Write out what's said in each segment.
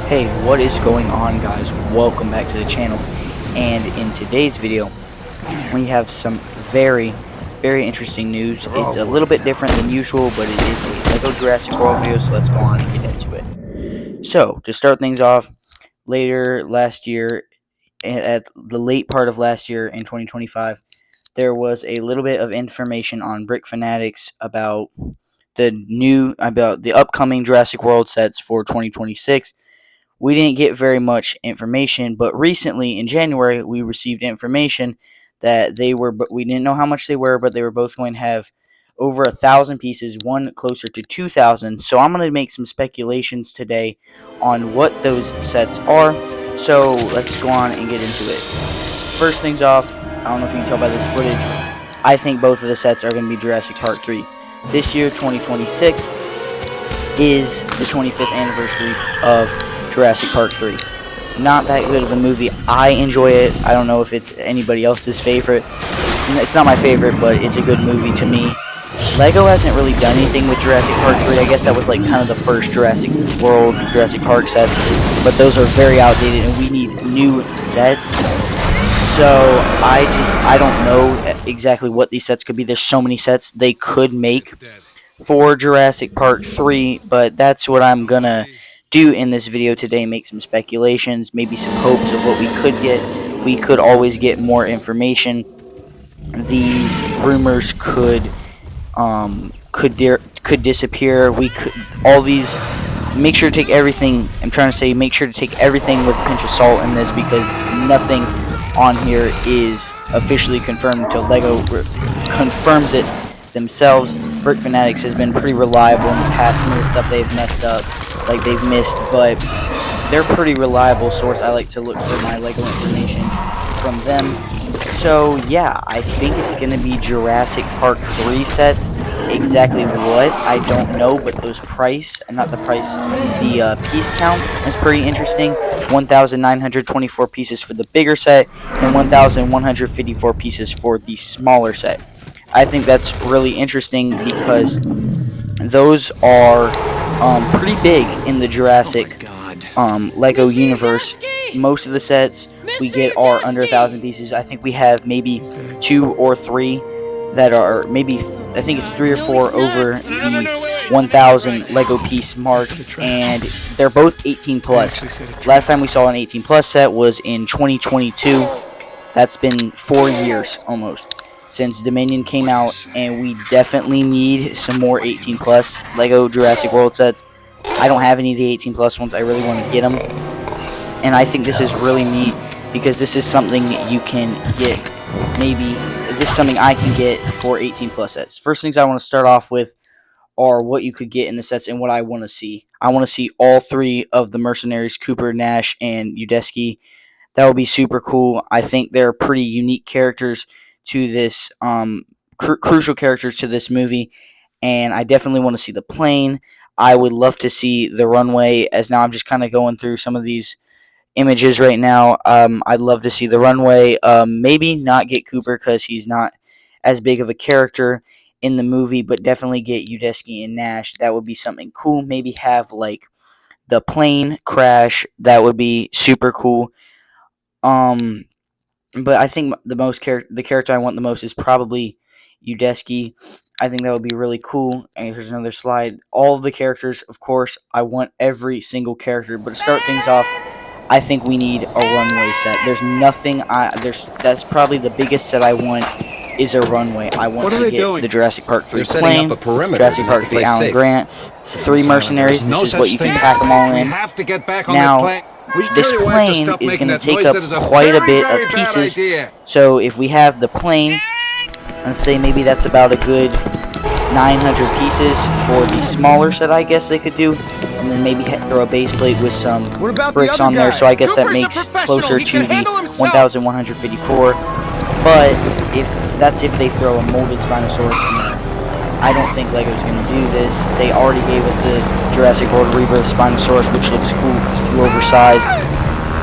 Hey, what is going on, guys? Welcome back to the channel. And in today's video we have some very interesting news. It's a little bit different than usual, but it is a LEGO Jurassic World video, so let's go on and get into it. So to start things off, later last year, at the late part of last year in 2025, there was a little bit of information on Brick Fanatics about the upcoming Jurassic World sets for 2026. We didn't get very much information, but recently in January we received information that but we didn't know how much they were, but they were both going to have over 1,000 pieces, one closer to 2,000. So I'm going to make some speculations today on what those sets are. So let's go on and get into it. First things off, I don't know if you can tell by this footage, I think both of the sets are going to be Jurassic Park 3. This year, 2026, is the 25th anniversary of Jurassic Park 3. Not that good of a movie. I enjoy it. I don't know if it's anybody else's favorite. It's not my favorite, but it's a good movie to me. LEGO hasn't really done anything with Jurassic Park 3. I guess that was like kind of the first Jurassic World, Jurassic Park sets, but those are very outdated and we need new sets. So I don't know exactly what these sets could be. There's so many sets they could make for Jurassic Park 3, but that's what I'm gonna do in this video today. Make some speculations, maybe some hopes of what we could get. We could always get more information. These rumors could disappear. We could make sure to take everything. I'm trying to say make sure to take everything with a pinch of salt in this, because nothing on here is officially confirmed until LEGO confirms it themselves. Brick Fanatics has been pretty reliable in the past. Some of the stuff they've messed up, like they've missed, but they're pretty reliable source. I like to look for my LEGO information from them. So yeah, I think it's going to be Jurassic Park 3 sets. Exactly what, I don't know, but the piece count is pretty interesting. 1,924 pieces for the bigger set and 1,154 pieces for the smaller set. I think that's really interesting because those are pretty big in the Jurassic LEGO universe. Most of the sets we get are under 1,000 pieces. I think we have maybe 2 or 3 that are I think it's 3 or 4 over the 1,000 LEGO piece mark, and they're both 18 plus. Last time we saw an 18 plus set was in 2022. That's been 4 years almost since Dominion came out, and we definitely need some more 18 plus LEGO Jurassic World sets. I don't have any of the 18 plus ones. I really want to get them, and I think this is really neat because this is something you can get. Maybe this is something I can get for 18 plus sets. First things I want to start off with are what you could get in the sets and what I want to see. I want to see all 3 of the mercenaries, Cooper, Nash, and Udesky. That would be super cool. I think they're pretty unique characters to this, crucial characters to this movie, and I definitely want to see the plane. I would love to see the runway, as now I'm just kind of going through some of these images right now. I'd love to see the runway. Maybe not get Cooper because he's not as big of a character in the movie, but definitely get Udesky and Nash. That would be something cool. Maybe have like the plane crash. That would be super cool. But I think the character I want the most is probably Udesky. I think that would be really cool. And here's another slide. All of the characters, of course, I want every single character. But to start things off, I think we need a runway set. There's nothing. That's probably the biggest set I want is a runway. I want to get the Jurassic Park 3 plane, Jurassic Park 3 Alan Grant, the 3 mercenaries. This is what you can pack them all in. Now, this plane is going to take up quite a bit of pieces. So if we have the plane, let's say maybe that's about a good 900 pieces for the smaller set, I guess they could do, and then maybe throw a base plate with some bricks on there, so I guess that makes closer to the 1,154. But if they throw a molded Spinosaurus in there. I don't think LEGO's going to do this. They already gave us the Jurassic World Rebirth Spinosaurus, which looks cool. It's too oversized.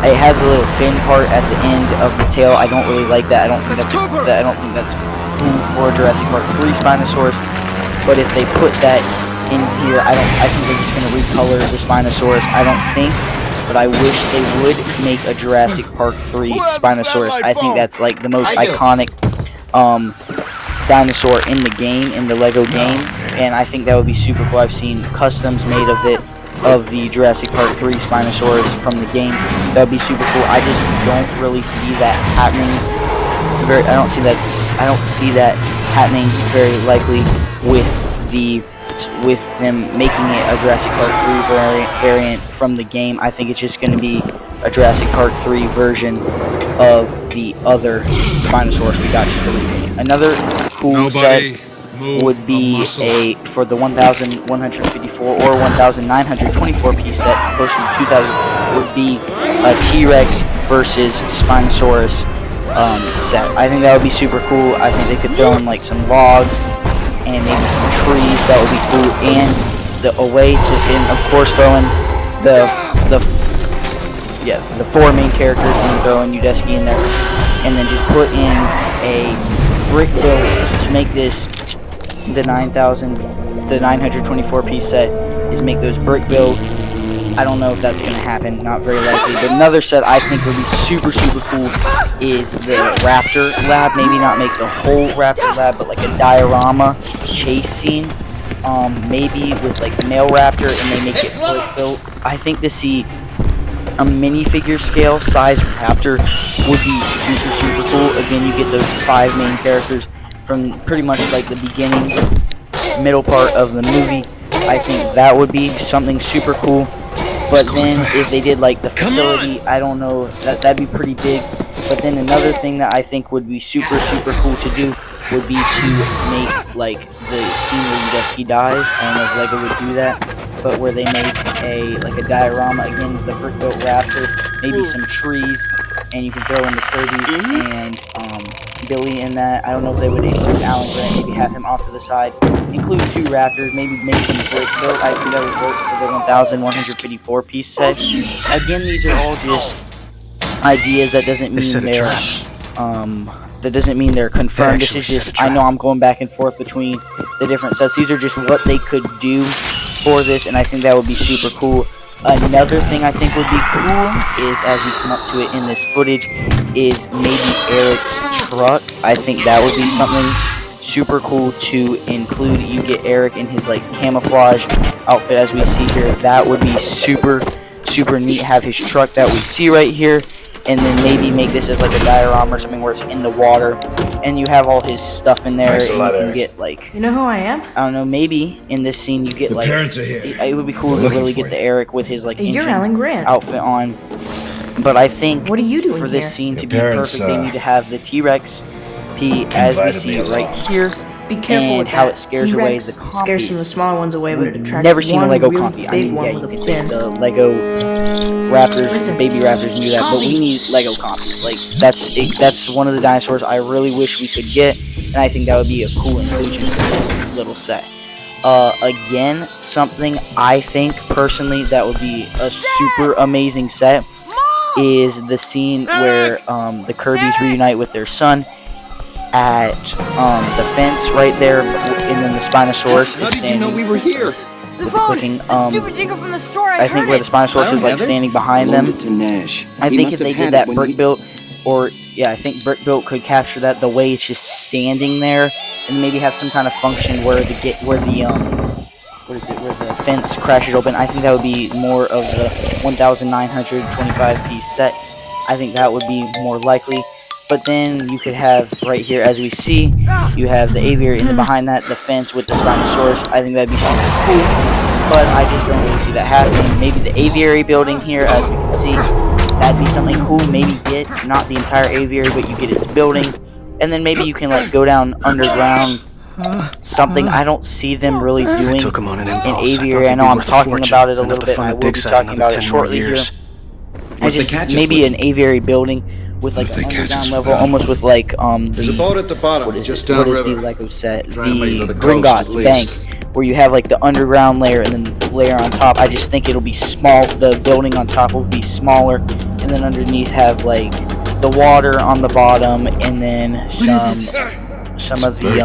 It has a little fin part at the end of the tail. I don't really like that. I don't think that's cool for Jurassic Park 3 Spinosaurus. But if they put that in here, I think they're just going to recolor the Spinosaurus. I don't think but I wish they would make a Jurassic Park 3 Spinosaurus. I think that's like the most iconic dinosaur in the game, in the LEGO game, and I think that would be super cool. I've seen customs made of it, of the Jurassic Park 3 Spinosaurus from the game. That would be super cool. I just don't really see that happening. I don't see that happening very likely with them making it a Jurassic Park 3 variant from the game. I think it's just going to be a Jurassic Park 3 version of the other Spinosaurus we got, just a remake. Another cool set would be for the 1,154 or 1,924 piece set, close to 2,000, would be a T-Rex versus Spinosaurus set. I think that would be super cool. I think they could throw in like some logs and maybe some trees. That would be cool. And of course throw in the four main characters, and throw in Udesky in there, and then just put in a brick build to make this the 924 piece set. Is make those brick builds. I don't know if that's going to happen, not very likely. But another set I think would be super cool is the Raptor Lab. Maybe not make the whole Raptor Lab, but like a diorama chase scene. Maybe with like the male Raptor, and they make it brick built. I think to see a minifigure scale size Raptor would be super cool. Again, you get those 5 main characters from pretty much like the beginning, middle part of the movie. I think that would be something super cool. But then if they did like the facility, I don't know, that'd be pretty big. But then another thing that I think would be super cool to do would be to make like the scene where Udesky dies. I don't know if LEGO would do that, but where they make a diorama again with the brick built Raptor, maybe some trees, and you can throw in the Kirby's and Billy in that. I don't know if they would include Alan Grant, maybe have him off to the side. Include 2 Raptors, maybe make them brick built. I think that would work for the 1,154 piece set. Again, these are all just ideas. That doesn't mean they're confirmed. This is just, I know I'm going back and forth between the different sets. These are just what they could do for this, and I think that would be super cool. Another thing I think would be cool is, as we come up to it in this footage, is maybe Eric's truck. I think that would be something super cool to include. You get Eric in his like camouflage outfit as we see here. That would be super neat. Have his truck that we see right here, and then maybe make this as like a diorama or something where it's in the water, and you have all his stuff in there, and you can get like, you know who I am? I don't know, maybe in this scene you get like, parents are here. It would be cool to really get the Eric with his like You're Alan Grant outfit on. But I think what are you doing for this here? scene to be perfect, they need to have the T-Rex P as we see it right here. Be careful and with how that. it scares away the compies. Scares some of the smaller ones away, but it attracts Never seen a Lego really compy. I big mean, one yeah, you with can a take fin. the Lego Raptors, Listen, baby Raptors, and do that, but we need Lego compies. Like that's one of the dinosaurs I really wish we could get, and I think that would be a cool inclusion for this little set. Again, something I think personally that would be a super amazing set is the scene where the Kirby's reunite with their son at the fence right there, and then the Spinosaurus is standing. How did you know we were here? The with phone! clicking, The stupid jingle from the store, I think where the Spinosaurus is like standing behind them. I think if they did that brick built, or yeah, I think brick built could capture that the way it's just standing there, and maybe have some kind of function where the fence crashes open. I think that would be more of the 1,925 piece set. I think that would be more likely. But then you could have right here, as we see, you have the aviary, and behind that, the fence with the Spinosaurus. I think that'd be super cool, but I just don't really see that happening. Maybe the aviary building here, as we can see, that'd be something cool. Maybe get not the entire aviary, but you get its building, and then maybe you can like go down underground. Something I don't see them really doing in aviary. I know I'm talking about it a little bit, and I will be talking about it shortly here. I just maybe an aviary building with like an underground level, almost with like There's a boat at the bottom, what is just it? What is downriver. the Lego set? Try and make it to The the coast, Gringotts at Bank, least. where you have like the underground layer and then the layer on top. I just think it'll be small. The building on top will be smaller, and then underneath have like the water on the bottom, and then some of the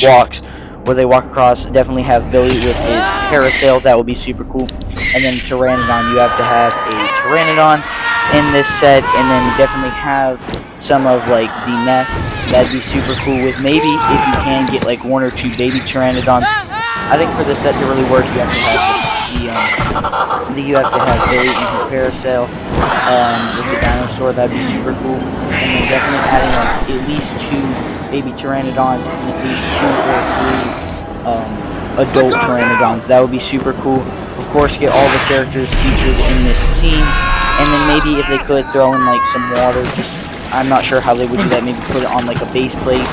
walks where they walk across. Definitely have Billy with his parasail. That would be super cool. And then Pteranodon, you have to have a Pteranodon in this set, and then definitely have some of like the nests. That'd be super cool. With maybe if you can get like 1 or 2 baby Pteranodons. I think for this set to really work, you have to have you have to have Billy in his parasail with the dinosaur. That'd be super cool. And then definitely adding like at least 2 baby Pteranodons and at least 2 or 3 adult Pteranodons. That would be super cool. Of course, get all the characters featured in this scene, and then maybe if they could throw in like some water. Just I'm not sure how they would do that. Maybe put it on like a base plate.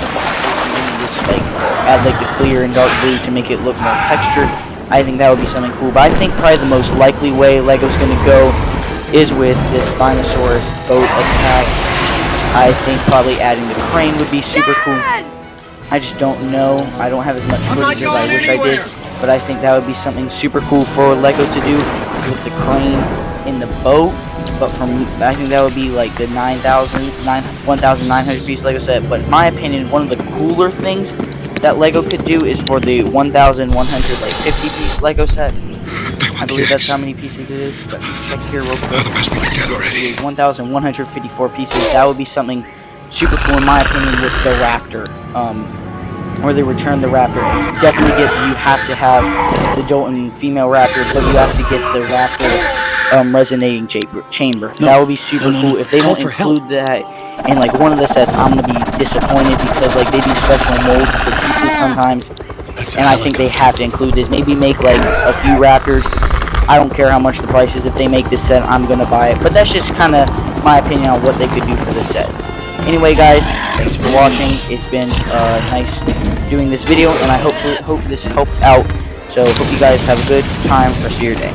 Just like add like the clear and dark blue to make it look more textured. I think that would be something cool. But I think probably the most likely way LEGO's going to go is with this Spinosaurus boat attack. I think probably adding the crane would be super cool. I just don't know. I don't have as much footage as I wish I did, but I think that would be something super cool for LEGO to do with the crane in the boat. But I think that would be like the 1,900 piece LEGO set. But in my opinion, one of the cooler things that LEGO could do is for the 1,150 piece LEGO set. I believe that's how many pieces it is. Let me check here real quick. It is 1,154 pieces. That would be something super cool in my opinion with the Raptor. Where they return the Raptor. It's definitely you have to have the adult and female Raptor, but you have to get the Raptor resonating chamber. That would be super cool. If they don't include that in like one of the sets, I'm gonna be disappointed, because like they do special molds for pieces sometimes, and I think they have to include this. Maybe make like a few Raptors. I don't care how much the price is. If they make this set, I'm gonna buy it. But that's just kind of my opinion on what they could do for the sets. Anyway, guys, thanks for watching. It's been nice doing this video, and I hope this helped out. So hope you guys have a good time rest of your day.